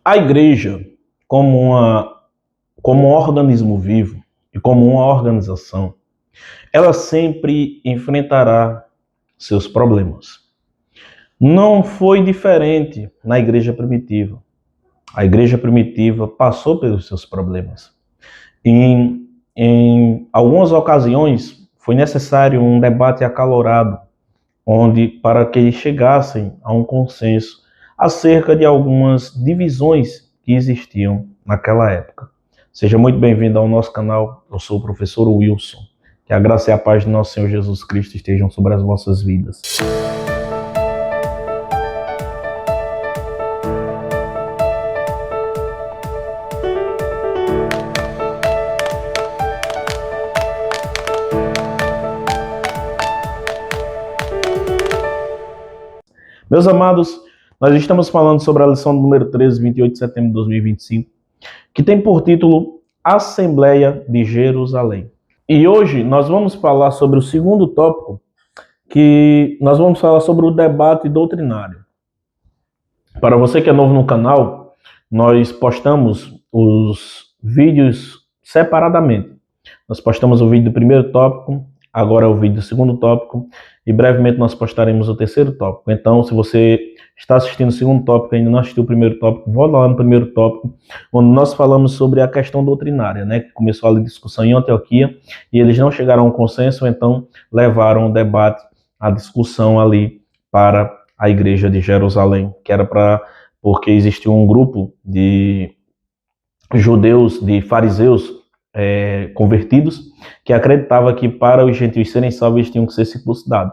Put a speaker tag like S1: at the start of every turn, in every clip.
S1: A igreja, como um organismo vivo e como uma organização, ela sempre enfrentará seus problemas. Não foi diferente na igreja primitiva. A igreja primitiva passou pelos seus problemas. Em algumas ocasiões, foi necessário um debate acalorado, para que eles chegassem a um consenso acerca de algumas divisões que existiam naquela época. Seja muito bem-vindo ao nosso canal. Eu sou o professor Wilson. Que a graça e a paz de nosso Senhor Jesus Cristo estejam sobre as vossas vidas. Meus amados, nós estamos falando sobre a lição número 13, 28 de setembro de 2025, que tem por título Assembleia de Jerusalém. E hoje nós vamos falar sobre o segundo tópico, que nós vamos falar sobre o debate doutrinário. Para você que é novo no canal, nós postamos os vídeos separadamente. Nós postamos o vídeo do primeiro tópico, agora é o vídeo do segundo tópico, e brevemente nós postaremos o terceiro tópico. Então, se você está assistindo o segundo tópico e ainda não assistiu o primeiro tópico, volta lá no primeiro tópico, onde nós falamos sobre a questão doutrinária, né? Que começou a discussão em Antioquia, e eles não chegaram a um consenso, então levaram o debate, a discussão ali para a igreja de Jerusalém, que era porque existia um grupo de judeus, de fariseus, convertidos, que acreditava que para os gentios serem salvos eles tinham que ser circuncidados.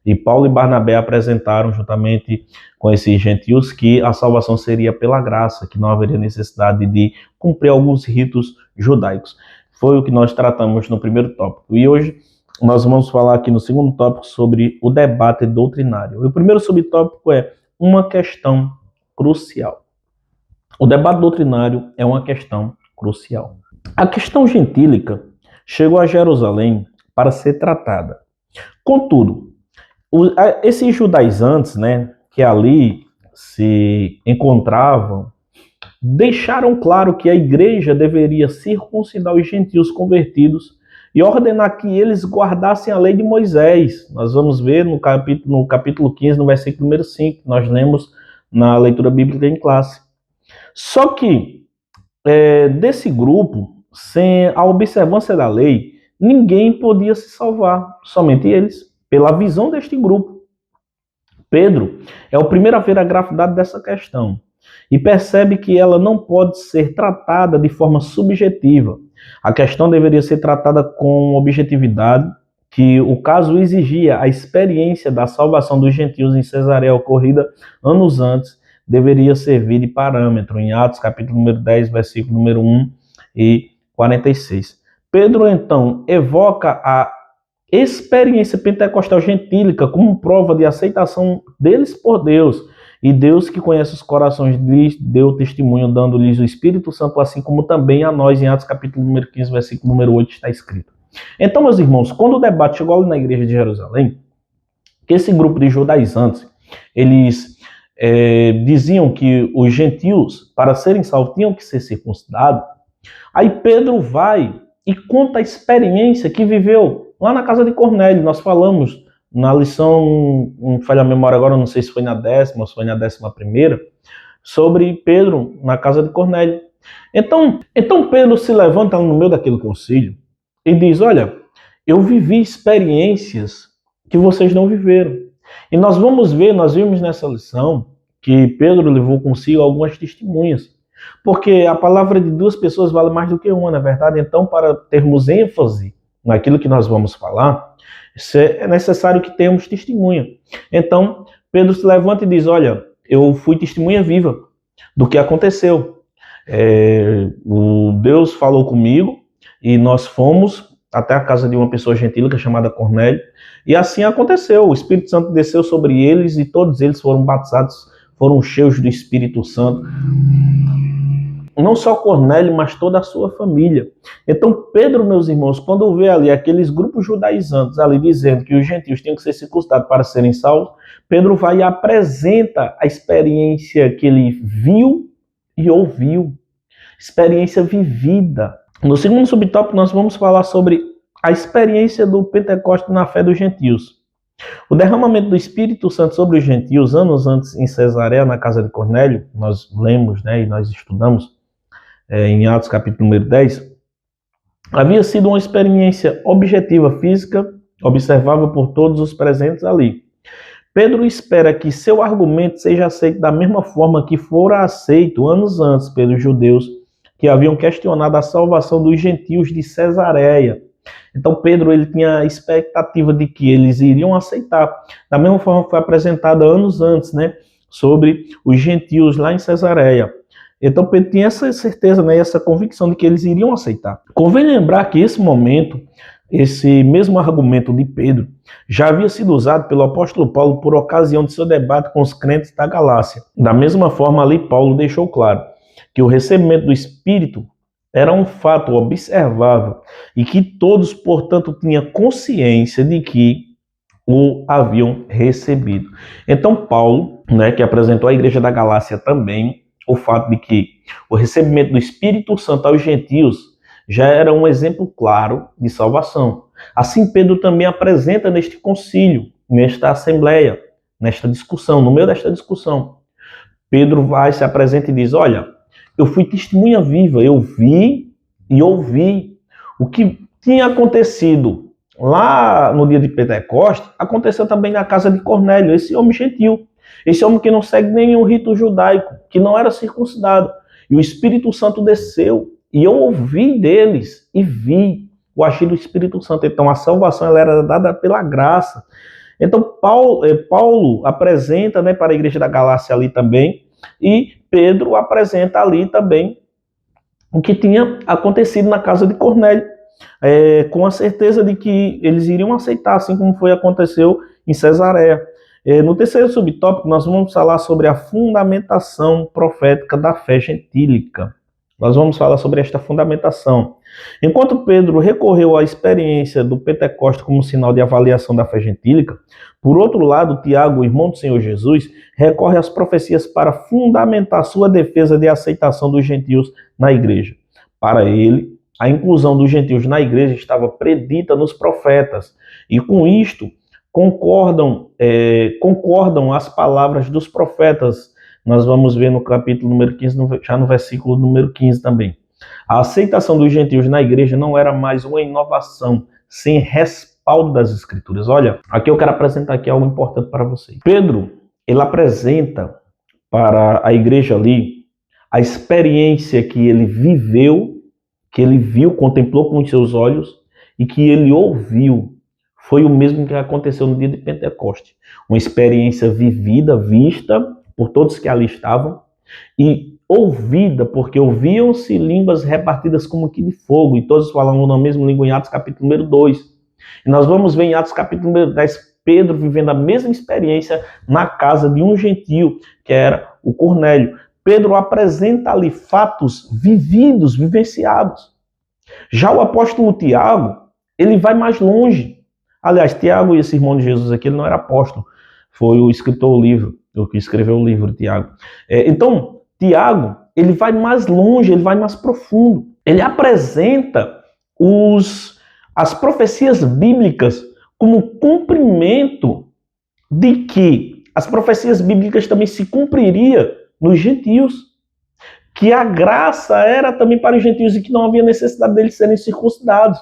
S1: E Paulo e Barnabé apresentaram juntamente com esses gentios que a salvação seria pela graça, que não haveria necessidade de cumprir alguns ritos judaicos. Foi o que nós tratamos no primeiro tópico. E hoje nós vamos falar aqui no segundo tópico sobre o debate doutrinário. O primeiro subtópico é uma questão crucial. O debate doutrinário é uma questão crucial. A questão gentílica chegou a Jerusalém para ser tratada. Contudo, esses judaizantes, né, que ali se encontravam, deixaram claro que a igreja deveria circuncidar os gentios convertidos e ordenar que eles guardassem a lei de Moisés. Nós vamos ver no capítulo 15, no versículo número 5, que nós lemos na leitura bíblica em classe. Só que desse grupo, sem a observância da lei, ninguém podia se salvar, somente eles, pela visão deste grupo. Pedro é o primeiro a ver a gravidade dessa questão e percebe que ela não pode ser tratada de forma subjetiva. A questão deveria ser tratada com objetividade, que o caso exigia a experiência da salvação dos gentios em Cesareia ocorrida anos antes, deveria servir de parâmetro em Atos capítulo número 10, versículo número 1 e 46. Pedro, então, evoca a experiência pentecostal gentílica como prova de aceitação deles por Deus. E Deus, que conhece os corações, lhes deu testemunho, dando-lhes o Espírito Santo, assim como também a nós, em Atos capítulo número 15, versículo número 8, está escrito. Então, meus irmãos, quando o debate chegou ali na igreja de Jerusalém, que esse grupo de judaizantes, eles diziam que os gentios, para serem salvos, tinham que ser circuncidados. Aí Pedro vai e conta a experiência que viveu lá na casa de Cornélio. Nós falamos na lição, não falha a memória agora, não sei se foi na 10ª ou se foi na 11ª, sobre Pedro na casa de Cornélio. Então Pedro se levanta no meio daquele concílio e diz: olha, eu vivi experiências que vocês não viveram. E nós vimos nessa lição que Pedro levou consigo algumas testemunhas. Porque a palavra de duas pessoas vale mais do que uma, na verdade. Então, para termos ênfase naquilo que nós vamos falar, é necessário que tenhamos testemunha. Então, Pedro se levanta e diz: olha, eu fui testemunha viva do que aconteceu. O Deus falou comigo e nós fomos até a casa de uma pessoa gentílica chamada Cornélio, e assim aconteceu. O Espírito Santo desceu sobre eles e todos eles foram batizados, foram cheios do Espírito Santo. Não só Cornélio, mas toda a sua família. Então Pedro, meus irmãos, quando vê ali aqueles grupos judaizantes ali dizendo que os gentios tinham que ser circuncidados para serem salvos, Pedro vai e apresenta a experiência que ele viu e ouviu. Experiência vivida. No segundo subtópico, nós vamos falar sobre a experiência do Pentecostes na fé dos gentios. O derramamento do Espírito Santo sobre os gentios, anos antes em Cesareia, na casa de Cornélio, nós lemos, e nós estudamos em Atos capítulo número 10, havia sido uma experiência objetiva, física, observável por todos os presentes ali. Pedro espera que seu argumento seja aceito da mesma forma que fora aceito anos antes pelos judeus que haviam questionado a salvação dos gentios de Cesareia. Então Pedro ele tinha a expectativa de que eles iriam aceitar, da mesma forma que foi apresentada anos antes, sobre os gentios lá em Cesareia. Então Pedro tinha essa certeza, essa convicção de que eles iriam aceitar. Convém lembrar que esse momento, esse mesmo argumento de Pedro, já havia sido usado pelo apóstolo Paulo por ocasião de seu debate com os crentes da Galácia. Da mesma forma, ali Paulo deixou claro que o recebimento do Espírito era um fato observável e que todos, portanto, tinham consciência de que o haviam recebido. Então Paulo, que apresentou à igreja da Galácia também o fato de que o recebimento do Espírito Santo aos gentios já era um exemplo claro de salvação. Assim, Pedro também apresenta neste concílio, nesta assembleia, nesta discussão, no meio desta discussão. Pedro vai, se apresenta e diz, olha, eu fui testemunha viva, eu vi e ouvi o que tinha acontecido lá no dia de Pentecostes, aconteceu também na casa de Cornélio, esse homem gentil, esse homem que não segue nenhum rito judaico, que não era circuncidado. E o Espírito Santo desceu, e eu ouvi deles e vi o agir do Espírito Santo. Então a salvação ela era dada pela graça. Então Paulo apresenta para a igreja da Galácia ali também, e Pedro apresenta ali também o que tinha acontecido na casa de Cornélio, com a certeza de que eles iriam aceitar, assim como aconteceu em Cesareia. No terceiro subtópico, nós vamos falar sobre a fundamentação profética da fé gentílica. Nós vamos falar sobre esta fundamentação. Enquanto Pedro recorreu à experiência do Pentecostes como sinal de avaliação da fé gentílica, por outro lado, Tiago, irmão do Senhor Jesus, recorre às profecias para fundamentar sua defesa de aceitação dos gentios na igreja. Para ele, a inclusão dos gentios na igreja estava predita nos profetas, e com isto concordam as palavras dos profetas. Nós vamos ver no capítulo número 15, já no versículo número 15 também. A aceitação dos gentios na igreja não era mais uma inovação sem respaldo das Escrituras. Olha, aqui eu quero apresentar aqui algo importante para vocês. Pedro, ele apresenta para a igreja ali a experiência que ele viveu, que ele viu, contemplou com os seus olhos e que ele ouviu. Foi o mesmo que aconteceu no dia de Pentecostes. Uma experiência vivida, vista por todos que ali estavam, e ouvida, porque ouviam-se línguas repartidas como que de fogo, e todos falavam na mesma língua em Atos capítulo número 2. E nós vamos ver em Atos capítulo número 10, Pedro vivendo a mesma experiência na casa de um gentio, que era o Cornélio. Pedro apresenta ali fatos vividos, vivenciados. Já o apóstolo Tiago, ele vai mais longe. Aliás, Tiago, esse irmão de Jesus aqui, ele não era apóstolo, foi o escritor do livro, o que escreveu o livro, Tiago. Então, Tiago, ele vai mais longe, ele vai mais profundo. Ele apresenta as profecias bíblicas como cumprimento de que as profecias bíblicas também se cumpririam nos gentios, que a graça era também para os gentios e que não havia necessidade deles serem circuncidados.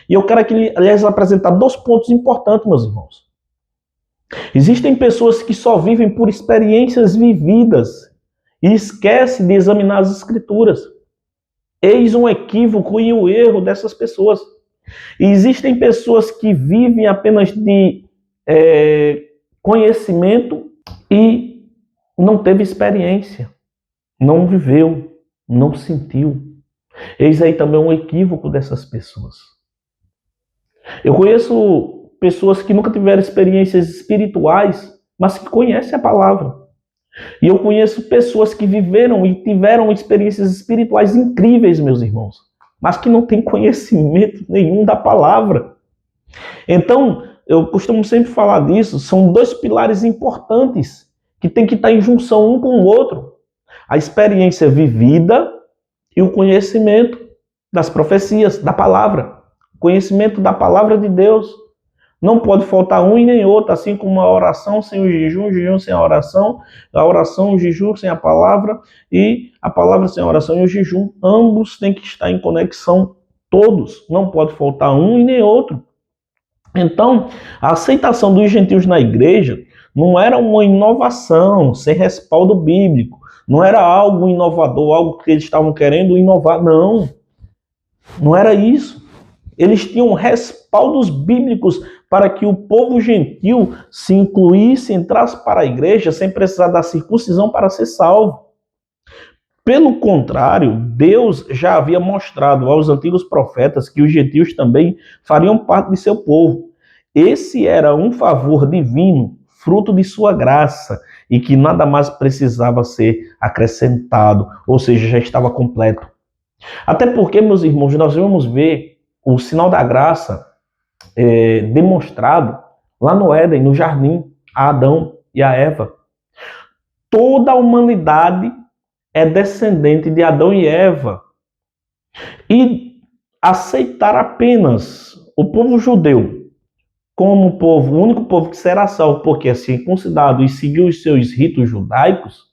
S1: E eu quero aqui, aliás, apresentar 2 pontos importantes, meus irmãos. Existem pessoas que só vivem por experiências vividas e esquecem de examinar as Escrituras. Eis um equívoco e o erro dessas pessoas. E existem pessoas que vivem apenas de conhecimento e não teve experiência, não viveu, não sentiu. Eis aí também um equívoco dessas pessoas. Eu conheço pessoas que nunca tiveram experiências espirituais, mas que conhecem a palavra. E eu conheço pessoas que viveram e tiveram experiências espirituais incríveis, meus irmãos, mas que não têm conhecimento nenhum da palavra. Então, eu costumo sempre falar disso, são 2 pilares importantes que tem que estar em junção um com o outro. a experiência vivida e o conhecimento das profecias, da palavra. Conhecimento da palavra de Deus. Não pode faltar um e nem outro, assim como a oração sem o jejum sem a oração, o jejum sem a palavra e a palavra sem a oração e o jejum. Ambos têm que estar em conexão, todos. Não pode faltar um e nem outro. Então, a aceitação dos gentios na igreja não era uma inovação sem respaldo bíblico. Não era algo inovador, algo que eles estavam querendo inovar. Não, não era isso. Eles tinham respaldos bíblicos para que o povo gentil se incluísse, entrasse para a igreja sem precisar da circuncisão para ser salvo. Pelo contrário, Deus já havia mostrado aos antigos profetas que os gentios também fariam parte de seu povo. Esse era um favor divino, fruto de sua graça, e que nada mais precisava ser acrescentado, ou seja, já estava completo. Até porque, meus irmãos, nós vamos ver o sinal da graça demonstrado lá no Éden, no jardim, a Adão e a Eva. Toda a humanidade é descendente de Adão e Eva. E aceitar apenas o povo judeu como povo, o único povo que será salvo porque é circuncidado e seguiu os seus ritos judaicos,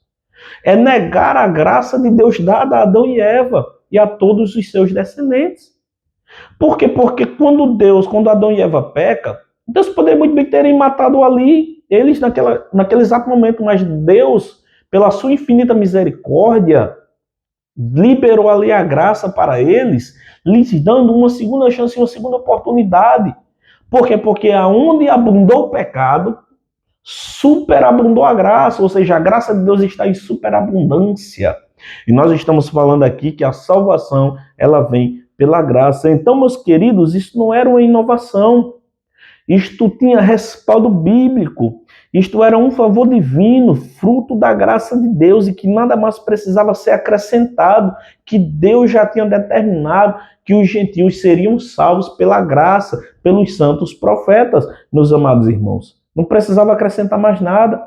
S1: é negar a graça de Deus dada a Adão e Eva e a todos os seus descendentes. Por quê? Porque quando Adão e Eva pecam, Deus poderia muito bem terem matado ali eles naquele exato momento, mas Deus, pela sua infinita misericórdia, liberou ali a graça para eles, lhes dando uma segunda chance, uma segunda oportunidade. Por quê? Porque aonde abundou o pecado, superabundou a graça, ou seja, a graça de Deus está em superabundância. E nós estamos falando aqui que a salvação, ela vem pela graça. Então, meus queridos, isso não era uma inovação. Isto tinha respaldo bíblico. Isto era um favor divino, fruto da graça de Deus e que nada mais precisava ser acrescentado, que Deus já tinha determinado que os gentios seriam salvos pela graça, pelos santos profetas, meus amados irmãos. Não precisava acrescentar mais nada.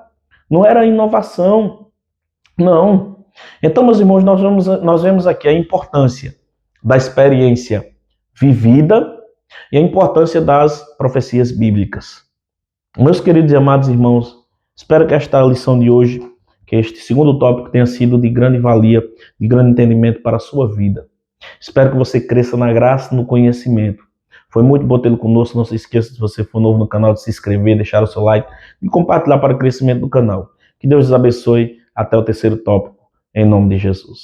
S1: Não era inovação. Não. Então, meus irmãos, nós vemos aqui a importância da experiência vivida e a importância das profecias bíblicas. Meus queridos e amados irmãos, espero que esta lição de hoje, que este segundo tópico tenha sido de grande valia, de grande entendimento para a sua vida. Espero que você cresça na graça e no conhecimento. Foi muito bom tê-lo conosco. Não se esqueça, se você for novo no canal, de se inscrever, deixar o seu like e compartilhar para o crescimento do canal. Que Deus os abençoe. Até o terceiro tópico, em nome de Jesus.